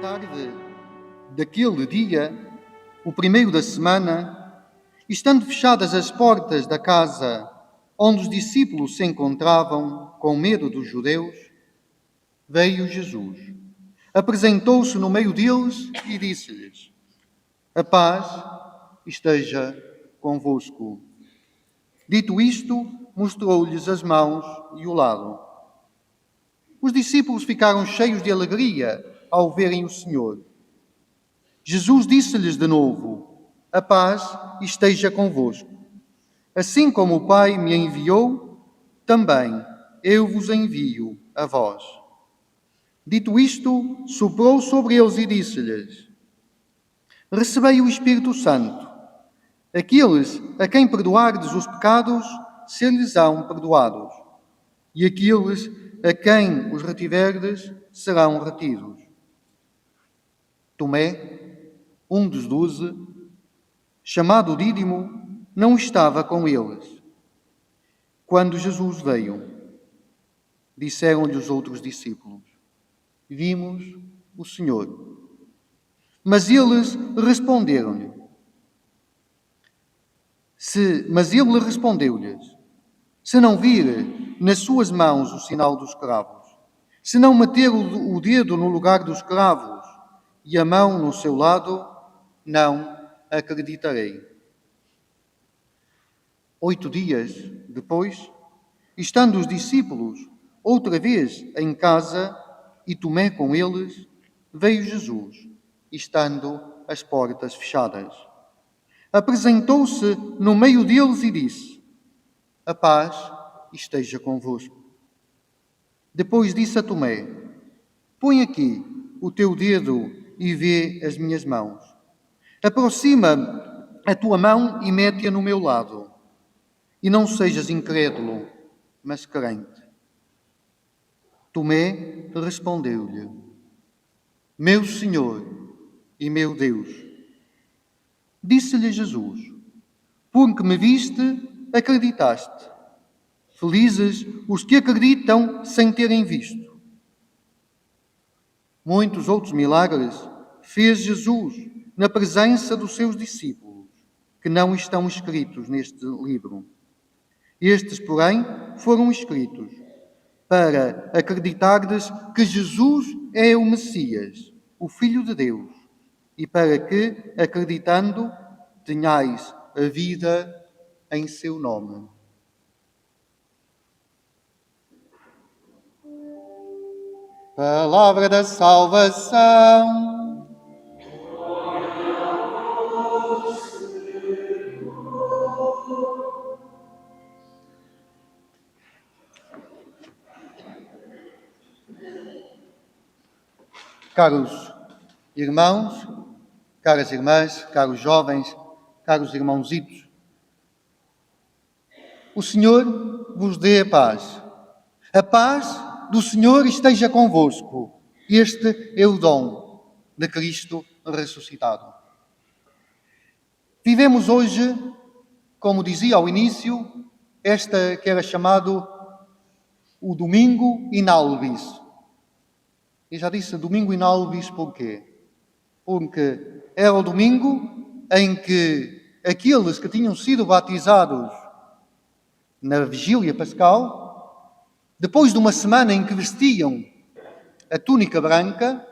tarde daquele dia, o primeiro da semana, estando fechadas as portas da casa onde os discípulos se encontravam com medo dos judeus, veio Jesus, apresentou-se no meio deles e disse-lhes: a paz esteja convosco. Dito isto, mostrou-lhes as mãos e o lado. Os discípulos ficaram cheios de alegria ao verem o Senhor. Jesus disse-lhes de novo: a paz esteja convosco. Assim como o Pai me enviou, também eu vos envio a vós. Dito isto, soprou sobre eles e disse-lhes: recebei o Espírito Santo. Aqueles a quem perdoardes os pecados, ser-lhes-ão perdoados. E aqueles a quem os retiverdes, serão retidos. Tomé, um dos 12, chamado Dídimo, não estava com eles. Quando Jesus veio, disseram-lhe os outros discípulos: vimos o Senhor. Mas eles responderam-lhe. Mas ele respondeu-lhes: se não vir nas suas mãos o sinal dos cravos, se não meter o dedo no lugar dos cravos e a mão no seu lado, não acreditarei. 8 dias depois, estando os discípulos outra vez em casa e Tomé com eles, veio Jesus, estando as portas fechadas. Apresentou-se no meio deles e disse: a paz esteja convosco. Depois disse a Tomé: põe aqui o teu dedo e vê as minhas mãos. Aproxima a tua mão e mete-a no meu lado. E não sejas incrédulo, mas crente. Tomé respondeu-lhe: meu Senhor e meu Deus. Disse-lhe Jesus: porque me viste, acreditaste. Felizes os que acreditam sem terem visto. Muitos outros milagres fez Jesus na presença dos seus discípulos, que não estão escritos neste livro. Estes, porém, foram escritos para acreditardes que Jesus é o Messias, o Filho de Deus, e para que, acreditando, tenhais a vida em seu nome. Palavra da salvação. Caros irmãos, caras irmãs, caros jovens, caros irmãozitos, o Senhor vos dê a paz. A paz do Senhor esteja convosco. Este é o dom de Cristo ressuscitado. Vivemos hoje, como dizia ao início, esta que era chamado o Domingo Inalvis. E já disse Domingo Inalvis porquê? Porque era o domingo em que aqueles que tinham sido batizados na vigília pascal, depois de uma semana em que vestiam a túnica branca,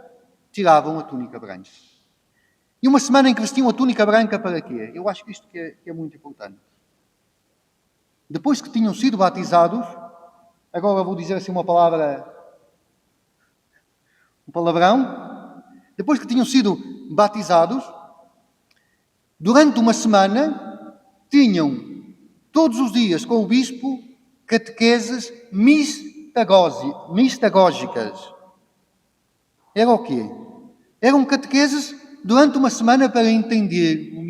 tiravam a túnica branca. E uma semana em que vestiam a túnica branca para quê? Eu acho que isto que é muito importante. Depois que tinham sido batizados, agora vou dizer assim um palavrão, depois que tinham sido batizados, durante uma semana, tinham todos os dias com o bispo catequeses mistagógicas. Era o quê? Eram catequeses durante uma semana para entender o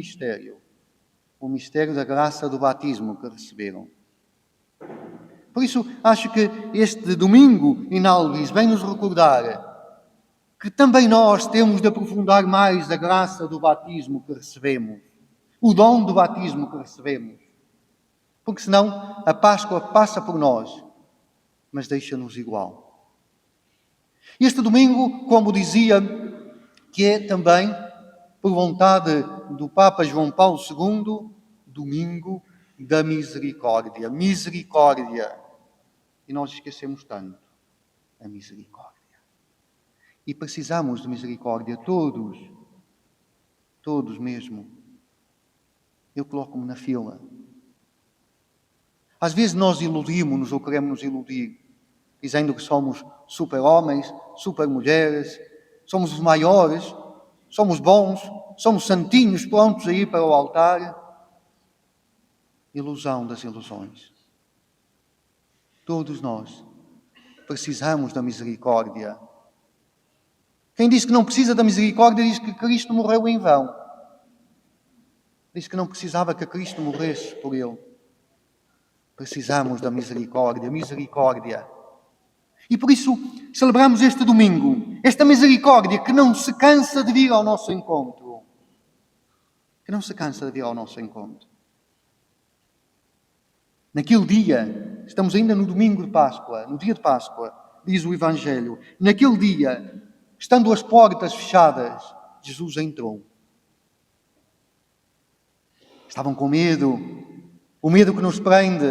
mistério da graça do batismo que receberam. Por isso, acho que este domingo Inalvis vem nos recordar que também nós temos de aprofundar mais a graça do batismo que recebemos, o dom do batismo que recebemos. Porque senão a Páscoa passa por nós, mas deixa-nos igual. Este domingo, como dizia que é também, por vontade do Papa João Paulo II, domingo da misericórdia. Misericórdia. E nós esquecemos tanto a misericórdia. E precisamos de misericórdia, todos mesmo. Eu coloco-me na fila. Às vezes nós iludimos-nos ou queremos nos iludir, dizendo que somos super-homens, super-mulheres, somos os maiores, somos bons, somos santinhos prontos a ir para o altar. Ilusão das ilusões. Todos nós precisamos da misericórdia. Quem diz que não precisa da misericórdia diz que Cristo morreu em vão. Diz que não precisava que Cristo morresse por ele. Precisamos da misericórdia, misericórdia. E por isso celebramos este domingo, esta misericórdia que não se cansa de vir ao nosso encontro. Que não se cansa de vir ao nosso encontro. Naquele dia, estamos ainda no domingo de Páscoa, no dia de Páscoa, diz o Evangelho, naquele dia, estando as portas fechadas, Jesus entrou. Estavam com medo, o medo que nos prende,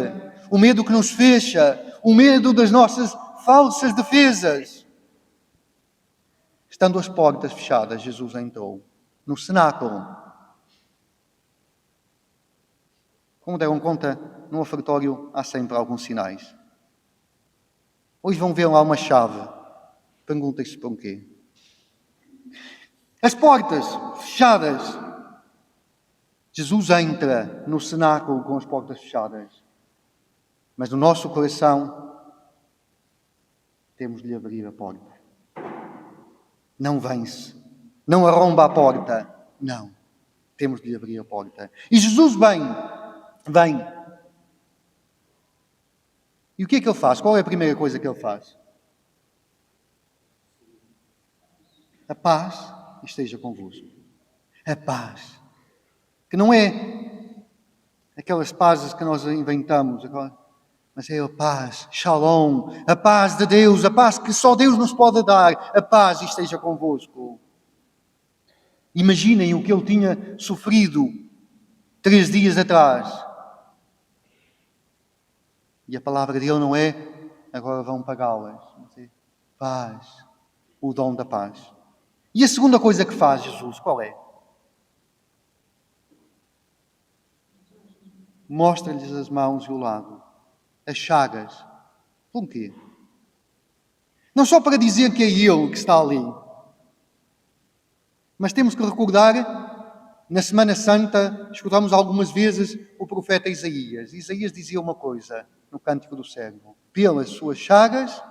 o medo que nos fecha, o medo das nossas falsas defesas. Estando as portas fechadas, Jesus entrou no cenáculo. Como deram conta, no ofertório há sempre alguns sinais. Hoje vão ver lá uma chave. Perguntem-se por quê. As portas fechadas. Jesus entra no cenáculo com as portas fechadas. Mas no nosso coração temos de lhe abrir a porta. Não vence. Não arromba a porta. Não. Temos de lhe abrir a porta. E Jesus vem. E o que é que ele faz? Qual é a primeira coisa que ele faz? A paz esteja convosco. A paz. Que não é aquelas pazes que nós inventamos, mas é a paz, shalom, a paz de Deus, a paz que só Deus nos pode dar. A paz esteja convosco. Imaginem o que ele tinha sofrido 3 dias atrás. E a palavra dele não é, agora vão pagá-las. Mas é paz, o dom da paz. E a segunda coisa que faz Jesus, qual é? Mostra-lhes as mãos e o lado, as chagas. Por quê? Não só para dizer que é ele que está ali, mas temos que recordar, na Semana Santa, escutamos algumas vezes o profeta Isaías. Isaías dizia uma coisa no Cântico do Servo: pelas suas chagas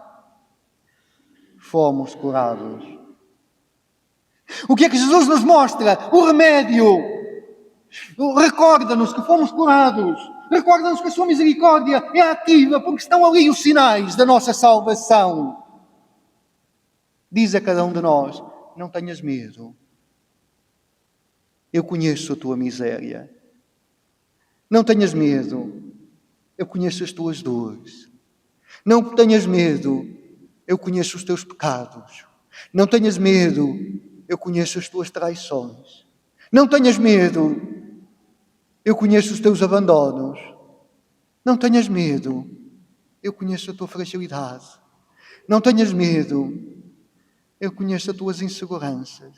fomos curados. O que é que Jesus nos mostra? O remédio. Recorda-nos que fomos curados. Recorda-nos que a sua misericórdia é ativa, porque estão ali os sinais da nossa salvação. Diz a cada um de nós: não tenhas medo. Eu conheço a tua miséria. Não tenhas medo. Eu conheço as tuas dores. Não tenhas medo. Eu conheço os teus pecados. Não tenhas medo. Eu conheço as tuas traições. Não tenhas medo. Eu conheço os teus abandonos. Não tenhas medo. Eu conheço a tua fragilidade. Não tenhas medo. Eu conheço as tuas inseguranças.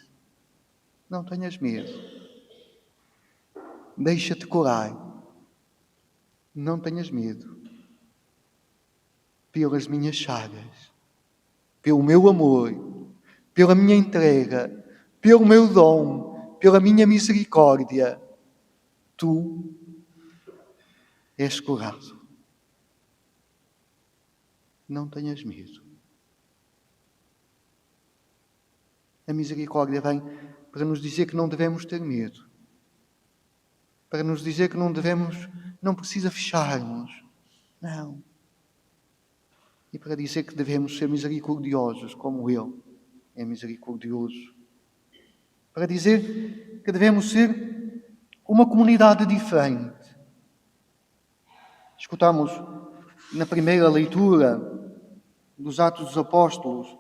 Não tenhas medo. Deixa-te curar. Não tenhas medo. Pelas minhas chagas, pelo meu amor, pela minha entrega, pelo meu dom, pela minha misericórdia, tu és curado. Não tenhas medo. A misericórdia vem para nos dizer que não devemos ter medo. Para nos dizer que não precisa fecharmos. Não. E para dizer que devemos ser misericordiosos como Ele é misericordioso. Para dizer que devemos ser uma comunidade diferente. Escutamos na primeira leitura dos Atos dos Apóstolos,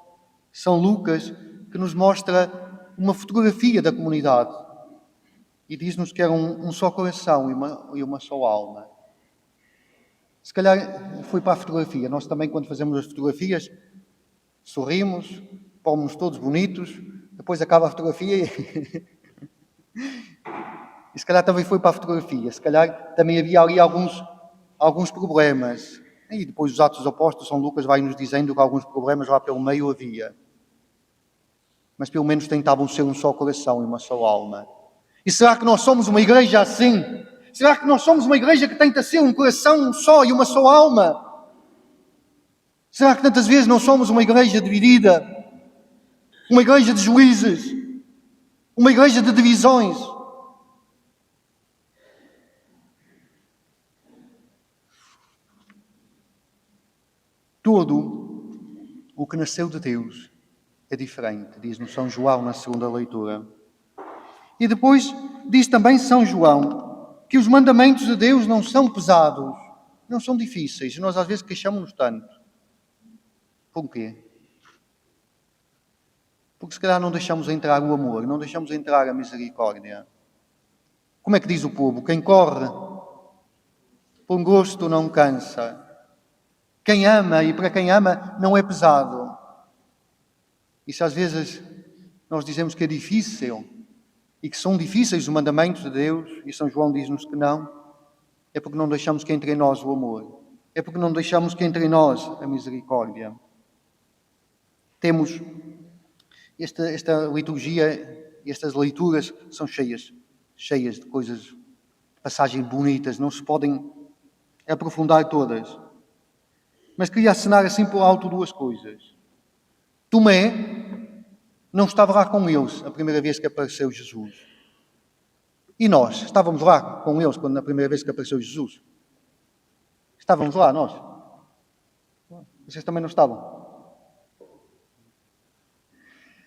São Lucas, que nos mostra uma fotografia da comunidade e diz-nos que era um só coração e uma só alma. Se calhar foi para a fotografia. Nós também, quando fazemos as fotografias, sorrimos, pomos todos bonitos, depois acaba a fotografia e se calhar também foi para a fotografia. Se calhar também havia ali alguns problemas. E depois os Atos dos Apóstolos, São Lucas vai nos dizendo que alguns problemas lá pelo meio havia. Mas pelo menos tentavam ser um só coração e uma só alma. E será que nós somos uma igreja assim? Será que nós somos uma igreja que tenta ser um coração só e uma só alma? Será que tantas vezes não somos uma igreja dividida? Uma igreja de juízes? Uma igreja de divisões? Tudo o que nasceu de Deus é diferente, diz no São João na segunda leitura. E depois diz também São João que os mandamentos de Deus não são pesados, não são difíceis. Nós às vezes queixamos-nos tanto. Por quê? Porque se calhar não deixamos entrar o amor, não deixamos entrar a misericórdia. Como é que diz o povo? Quem corre por gosto não cansa. Quem ama, e para quem ama, não é pesado. E se às vezes nós dizemos que é difícil, e que são difíceis os mandamentos de Deus, e São João diz-nos que não, é porque não deixamos que entre em nós o amor. É porque não deixamos que entre em nós a misericórdia. Temos esta liturgia, estas leituras são cheias de coisas, de passagens bonitas, não se podem aprofundar todas. Mas queria acenar assim por alto duas coisas. Tomé não estava lá com eles a primeira vez que apareceu Jesus. E nós, estávamos lá com eles quando na primeira vez que apareceu Jesus? Estávamos lá, nós? Vocês também não estavam?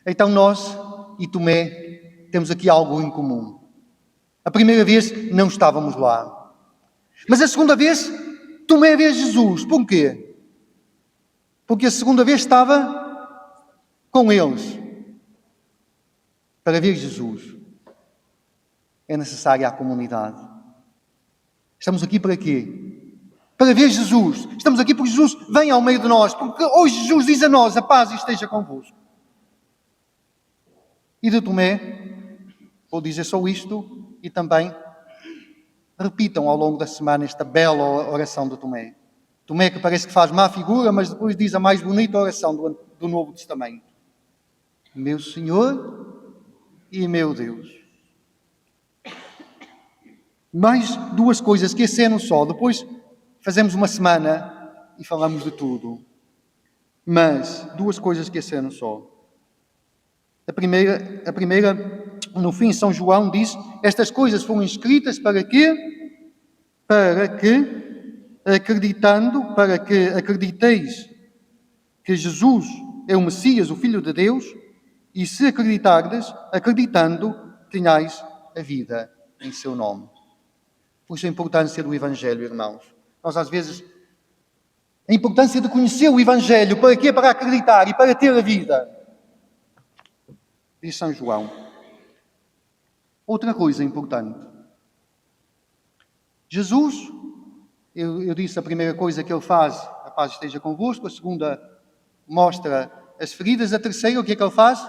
Então nós e Tomé temos aqui algo em comum. A primeira vez não estávamos lá. Mas a segunda vez, Tomé vê Jesus. Por quê? Porque a segunda vez estava com eles. Para ver Jesus é necessária a comunidade. Estamos aqui para quê? Para ver Jesus. Estamos aqui porque Jesus vem ao meio de nós. Porque hoje Jesus diz a nós, a paz esteja convosco. E de Tomé, vou dizer só isto e também repitam ao longo da semana esta bela oração de Tomé. Tomé que parece que faz má figura, mas depois diz a mais bonita oração do Novo Testamento. Meu Senhor e meu Deus. Mais duas coisas que acenam só. Depois fazemos uma semana e falamos de tudo. Mas duas coisas que acenam só. A primeira, no fim, São João diz, estas coisas foram escritas para quê? Para que acrediteis que Jesus é o Messias, o Filho de Deus, e se acreditardes, acreditando, tenhais a vida em seu nome. Por isso a importância do Evangelho, irmãos. Nós às vezes, a importância de conhecer o Evangelho, para quê? Para acreditar e para ter a vida. Diz São João. Outra coisa importante. Jesus, eu disse a primeira coisa que ele faz, a paz esteja convosco. A segunda, mostra as feridas. A terceira, o que é que ele faz?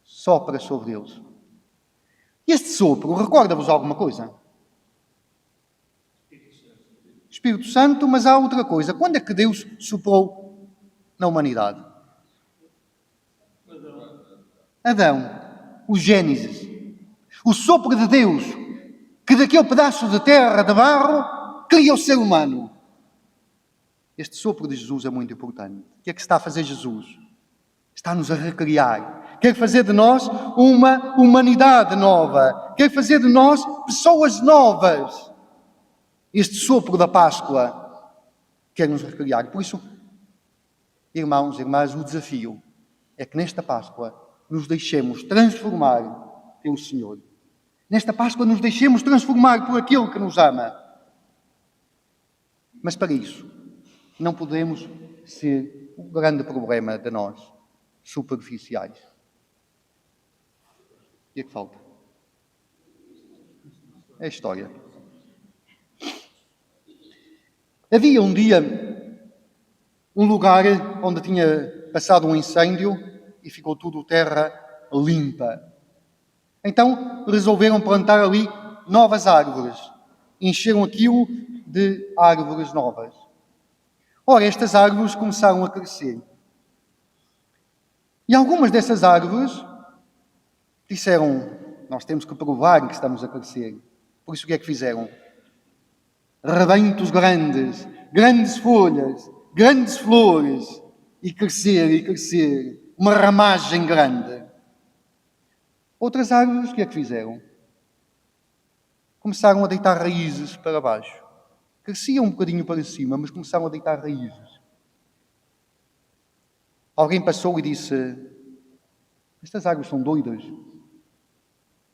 Sopra sobre eles. Este sopro, recorda-vos alguma coisa? Espírito Santo, mas há outra coisa. Quando é que Deus soprou na humanidade? Adão, o Gênesis. O sopro de Deus, que daquele pedaço de terra, de barro, cria o ser humano. Este sopro de Jesus é muito importante. O que é que está a fazer Jesus? Está-nos a recriar. Quer fazer de nós uma humanidade nova. Quer fazer de nós pessoas novas. Este sopro da Páscoa quer nos recriar. Por isso, irmãos e irmãs, o desafio é que nesta Páscoa nos deixemos transformar pelo Senhor. Nesta Páscoa nos deixemos transformar por aquele que nos ama. Mas para isso, não podemos ser o grande problema de nós. superficiais. O que é que falta? É a história. Havia um dia um lugar onde tinha passado um incêndio e ficou tudo terra limpa. Então resolveram plantar ali novas árvores. Encheram aquilo de árvores novas. Ora, estas árvores começaram a crescer. E algumas dessas árvores disseram: nós temos que provar que estamos a crescer. Por isso o que é que fizeram? Rebentos grandes, grandes folhas, grandes flores, e crescer, uma ramagem grande. Outras árvores, o que é que fizeram? Começaram a deitar raízes para baixo. Cresciam um bocadinho para cima, mas começaram a deitar raízes. Alguém passou e disse: estas árvores são doidas.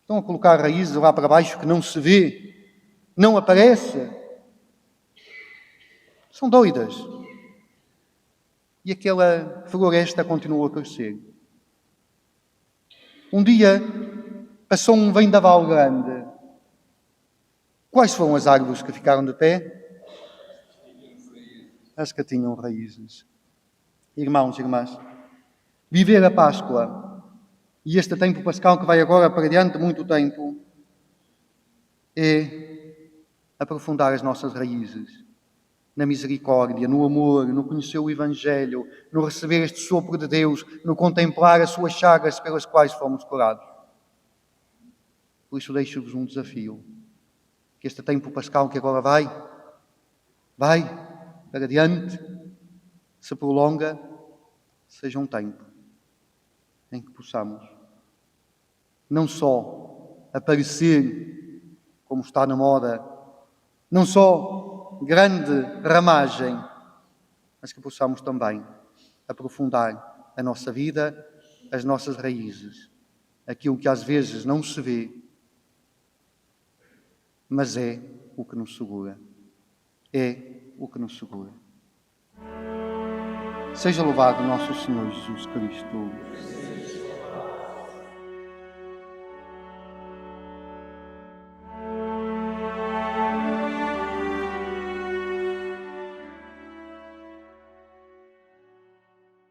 Estão a colocar raízes lá para baixo que não se vê, não aparece. São doidas. E aquela floresta continuou a crescer. Um dia passou um vendaval grande. Quais foram as árvores que ficaram de pé? As que tinham raízes. Irmãos e irmãs, viver a Páscoa e este tempo pascal que vai agora para diante muito tempo é aprofundar as nossas raízes na misericórdia, no amor, no conhecer o Evangelho, no receber este sopro de Deus, no contemplar as suas chagas pelas quais fomos curados. Por isso deixo-vos um desafio, que este tempo pascal que agora vai para diante, se prolonga, seja um tempo em que possamos não só aparecer como está na moda, não só grande ramagem, mas que possamos também aprofundar a nossa vida, as nossas raízes, aquilo que às vezes não se vê, mas é o que nos segura. É o que nos segura. Seja louvado nosso Senhor Jesus Cristo.